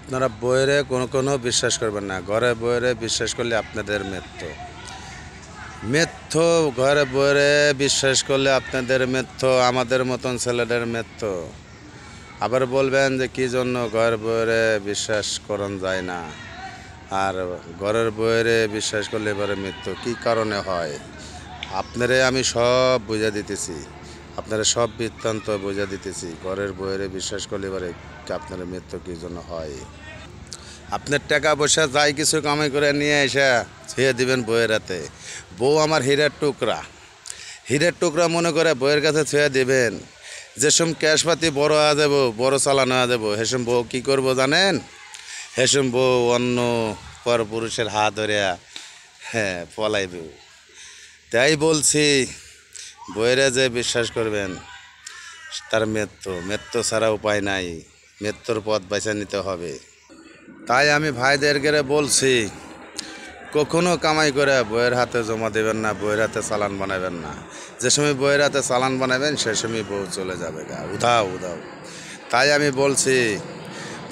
আপনারা বইয়েরে কোনো বিশ্বাস করবেন না। ঘরে বইয়েরে বিশ্বাস করলে আপনাদের মৃত্যু। মিথ্যু ঘরে বইয়েরে বিশ্বাস করলে আপনাদের মৃত্যু, আমাদের মতন ছেলেদের মৃত্যু। আবার বলবেন যে কী জন্য ঘরের বইয়েরে বিশ্বাস করন যায় না, আর ঘরের বইয়েরে বিশ্বাস করলে এবারে মৃত্যু কী কারণে হয়। আপনারে আমি সব বুঝা দিতেছি, আপনারা সব বৃত্তান্ত বুঝা দিতেছি। ঘরের বইয়েরে বিশ্বাস করলে এবারে আপনার মৃত্যু কী জন্য হয়। আপনার টাকা পয়সা যাই কিছু কামাই করে নিয়ে এসে ছুঁয়ে দিবেন বইয়ের হাতে। বউ আমার হীরের টুকরা, হীরের টুকরা মনে করে বইয়ের কাছে ছুঁয়ে দিবেন। যেসব ক্যাশপাতি বড় হয়ে যাব, বড় চালানো হয়ে যাব, হেসম বউ কী করবো জানেন? হেসম বউ অন্য পরপুরুষের হাত ধরে পলাইব। তাই বলছি, বইয়েরা যে বিশ্বাস করবেন তার মৃত্যু, মৃত্যু ছাড়া উপায় নাই। মৃত্যুর পথ বেছে নিতে হবে। তাই আমি ভাইদেরকে বলছি, কখনো কামাই করে বইয়ের হাতে জমা দেবেন না, বইয়ের হাতে চালান বানাবেন না। যে সময় বইয়ের হাতে চালান বানাবেন সে সময় বউ চলে যাবে গা উধাও উধাও। তাই আমি বলছি,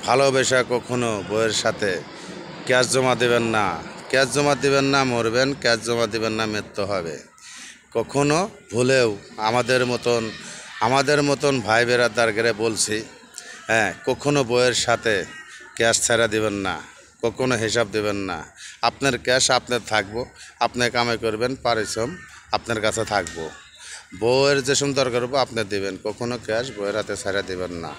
ভালোবেসে কখনো বইয়ের সাথে ক্যাশ জমা দেবেন না। ক্যাশ জমা দেবেন না, মরবেন। ক্যাশ জমা দেবেন না, মৃত্যু হবে। কখনো ভুলেও আমাদের মতন ভাই বেরাদারকে বলছি, কখনো বইয়ের সাথে ক্যাশ ছাড়া দেবেন না, কখনো হিসাব দেবেন না। আপনার ক্যাশ আপনার থাকবো, আপনি কামাই করবেন, পারিশ্রম আপনার কাছে থাকবো। বউয়ের যে সময় দরকার হবো আপনি দেবেন, কখনো ক্যাশ বইয়ের হাতে ছাড়া দেবেন না।